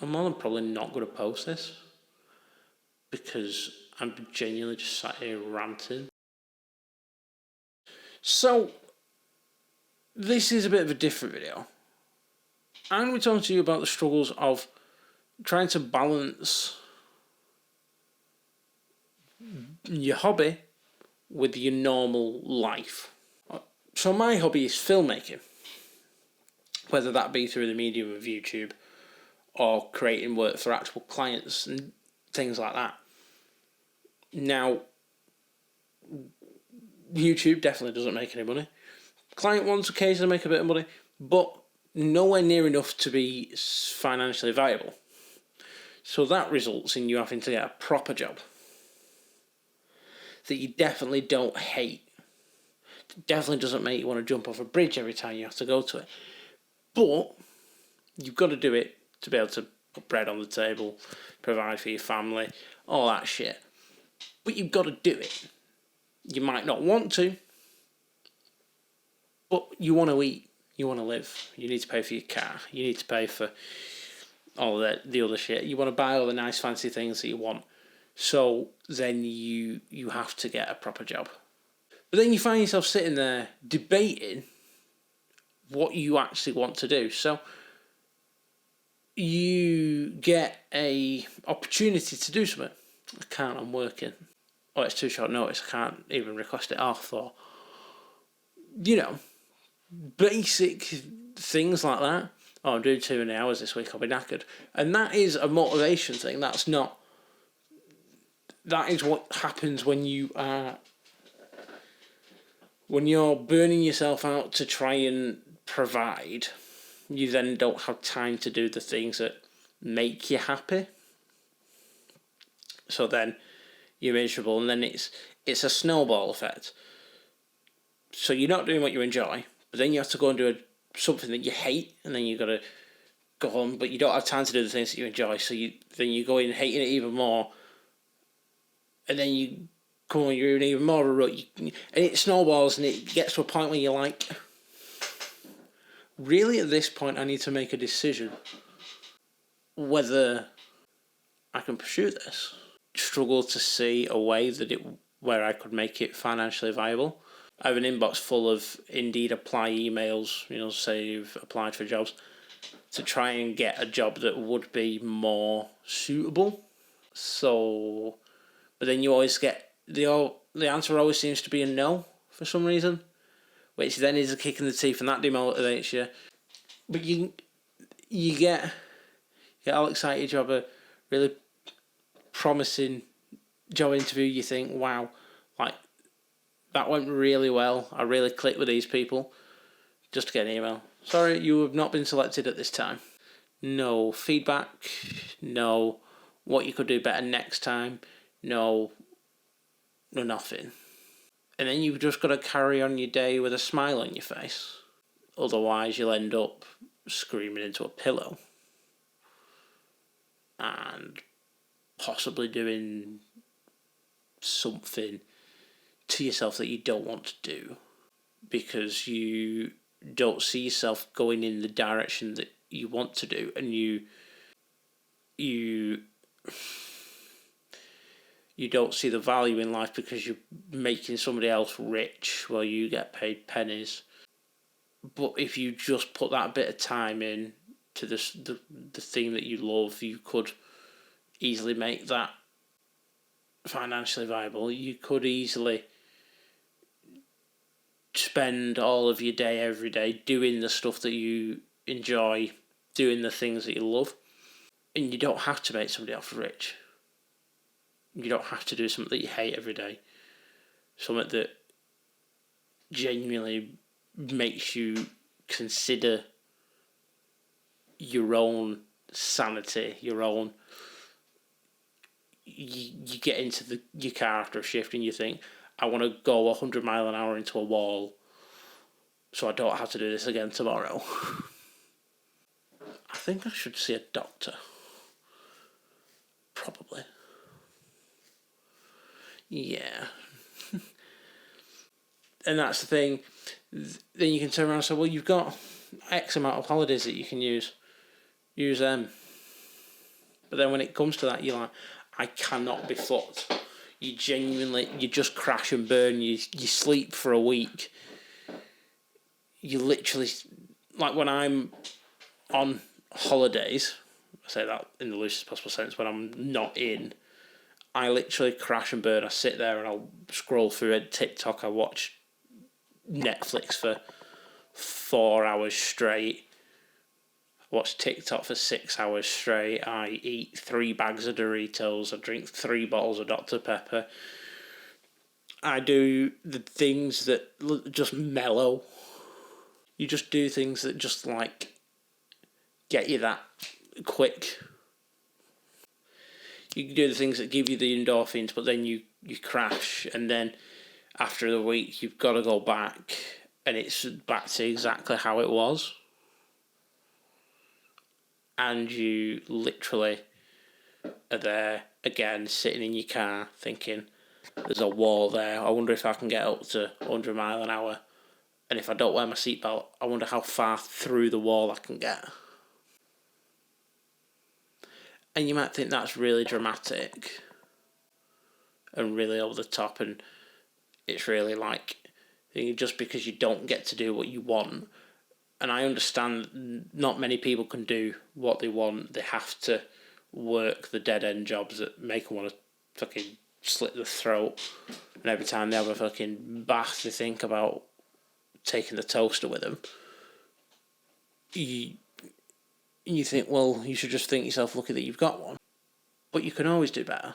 I'm more than probably not going to post this because I'm genuinely just sat here ranting. So, this is a bit of a different video. I'm going to be talking to you about the struggles of trying to balance your hobby with your normal life. So my hobby is filmmaking, whether that be through the medium of YouTube or creating work for actual clients and things like that. Now, YouTube definitely doesn't make any money. Client ones occasionally make a bit of money, but nowhere near enough to be financially viable. So that results in you having to get a proper job that you definitely don't hate. It definitely doesn't make you want to jump off a bridge every time you have to go to it. But you've got to do it to be able to put bread on the table, provide for your family, all that shit. But you've got to do it. You might not want to, but you want to eat, you want to live. You need to pay for your car, you need to pay for all the other shit. You want to buy all the nice fancy things that you want. So then you have to get a proper job. But then you find yourself sitting there debating what you actually want to do. So you get a opportunity to do something. I can't, I'm working. Or it's too short notice, I can't even request it off. Or, basic things like that. Oh, I'm doing too many hours this week, I'll be knackered. And that is a motivation thing. That is what happens when you're burning yourself out to try and provide. You then don't have time to do the things that make you happy. So then you're miserable, and then it's a snowball effect. So you're not doing what you enjoy, but then you have to go and do something that you hate, and then you've got to go on, but you don't have time to do the things that you enjoy, so then you go in hating it even more, and then you come on, you're in even more of a rut, and it snowballs, and it gets to a point where you're like, really at this point I need to make a decision whether I can pursue this. Struggle to see a way where I could make it financially viable. I have an inbox full of Indeed apply emails, say you've applied for jobs, to try and get a job that would be more suitable. So, but then you always get, the answer always seems to be a no for some reason, which then is a kick in the teeth, and that demotivates you. But you get all excited, you have a really promising job interview, you think, wow, like, that went really well, I really clicked with these people, just to get an email. Sorry, you have not been selected at this time. No feedback, no what you could do better next time, no nothing. And then you've just got to carry on your day with a smile on your face. Otherwise you'll end up screaming into a pillow and possibly doing something to yourself that you don't want to do because you don't see yourself going in the direction that you want to do, and you don't see the value in life because you're making somebody else rich while you get paid pennies. But if you just put that bit of time in to the thing that you love, you could easily make that financially viable. You could easily spend all of your day every day doing the stuff that you enjoy, doing the things that you love, and you don't have to make somebody else rich. You don't have to do something that you hate every day, something that genuinely makes you consider your own sanity, your own. You get into your car after a shift and you think, I want to go 100 miles an hour into a wall so I don't have to do this again tomorrow. I think I should see a doctor. Probably. Yeah. And that's the thing. Then you can turn around and say, well, you've got X amount of holidays that you can use. Use them. But then when it comes to that, you're like, I cannot be fucked. You just crash and burn. You sleep for a week. You literally, like when I'm on holidays, I say that in the loosest possible sense, when I'm not in, I literally crash and burn. I sit there and I'll scroll through TikTok. I watch Netflix for 4 hours straight. Watch TikTok for 6 hours straight. I eat 3 bags of Doritos. I drink 3 bottles of Dr. Pepper. I do the things that just mellow. You just do things that just like get you that quick. You can do the things that give you the endorphins, but then you crash, and then after the week you've got to go back, and it's back to exactly how it was. And you literally are there again, sitting in your car, thinking, there's a wall there. I wonder if I can get up to 100 miles an hour. And if I don't wear my seatbelt, I wonder how far through the wall I can get. And you might think that's really dramatic and really over the top, and it's really like, just because you don't get to do what you want. And I understand not many people can do what they want. They have to work the dead-end jobs that make them want to fucking slit their throat. And every time they have a fucking bath, they think about taking the toaster with them. You think, well, you should just think yourself lucky that you've got one. But you can always do better.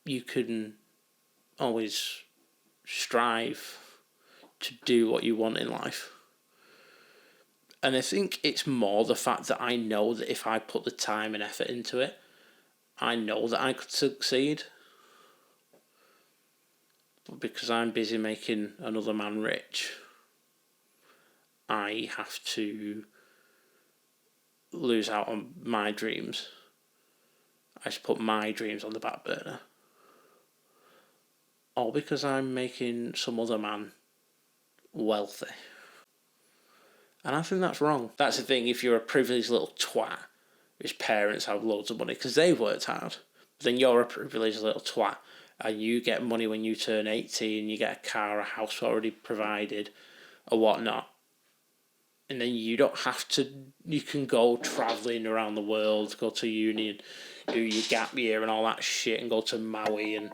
You can always strive to do what you want in life. And I think it's more the fact that I know that if I put the time and effort into it, I know that I could succeed. But because I'm busy making another man rich, I have to lose out on my dreams. I just put my dreams on the back burner. All because I'm making some other man wealthy. And I think that's wrong. That's the thing, if you're a privileged little twat whose parents have loads of money because they've worked hard, then you're a privileged little twat and you get money when you turn 18, you get a car, a house already provided or whatnot. And then you don't have to, you can go travelling around the world, go to uni and do your gap year and all that shit, and go to Maui and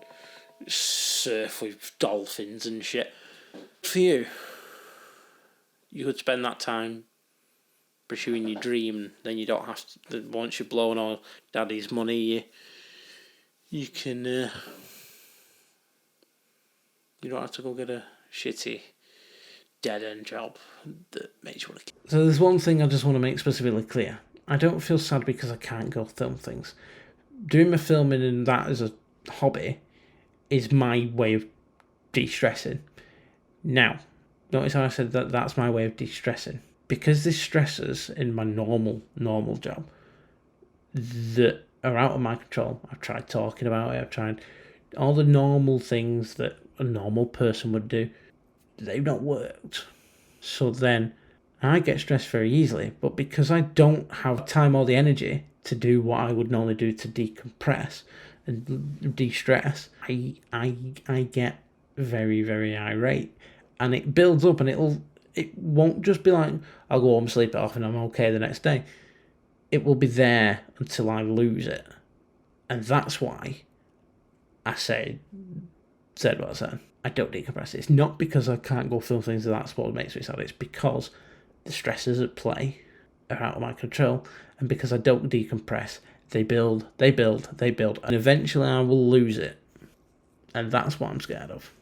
surf with dolphins and shit. For you, you could spend that time pursuing your dream. Then you don't have to, once you've blown all daddy's money, you can, you don't have to go get a shitty dead-end job that makes you want to. So there's one thing I just want to make specifically clear. I don't feel sad because I can't go film things. Doing my filming and that as a hobby is my way of de-stressing. Now, notice how I said that that's my way of de-stressing. Because there's stresses in my normal job that are out of my control. I've tried talking about it. I've tried all the normal things that a normal person would do. They've not worked. So then I get stressed very easily. But because I don't have time or the energy to do what I would normally do to decompress and de-stress, I get very, very irate. And it builds up, and it won't just be like, I'll go home, sleep it off, and I'm okay the next day. It will be there until I lose it. And that's why I said what I said. I don't decompress. It's not because I can't go film things that's what makes me sad. It's because the stresses at play are out of my control. And because I don't decompress, they build. And eventually I will lose it. And that's what I'm scared of.